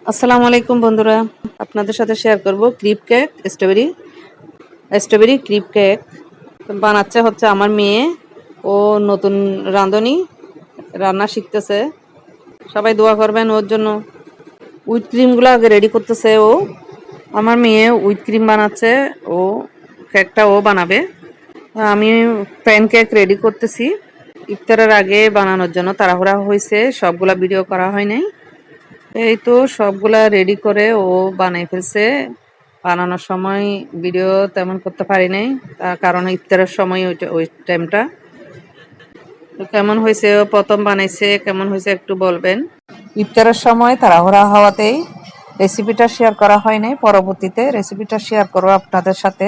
আসসালামু আলাইকুম বন্ধুরা, আপনাদের সাথে শেয়ার করব creep cake, strawberry creep cake বানাচ্ছে হচ্ছে আমার মেয়ে। ও নতুন রাঁধুনি, রান্না শিখতেছে। সবাই দোয়া করবেন ওর জন্য। হুইপ ক্রিমগুলো আগে রেডি করতেছে ও। আমার মেয়ে হুইপ ক্রিম বানাচ্ছে, ও কেকটা ও বানাবে। আমি প্যান কেক রেডি করতেছি ইফতারের আগে বানানোর জন্য। তাড়াহুড়া হয়েছে, সবগুলা ভিডিও করা হয় নাই। এই তো সবগুলা রেডি করে ও বানাই ফেলছে। বানানোর সময় ভিডিও তেমন করতে পারি নাই, তার কারণ ইফতারের সময় ওই টাইমটা। তো কেমন হয়েছে, ও প্রথম বানাইছে, কেমন হয়েছে একটু বলবেন। ইফতারের সময় তাড়াহুড়া হওয়াতেই রেসিপিটা শেয়ার করা হয় নাই। পরবর্তীতে রেসিপিটা শেয়ার করবো আপনাদের সাথে।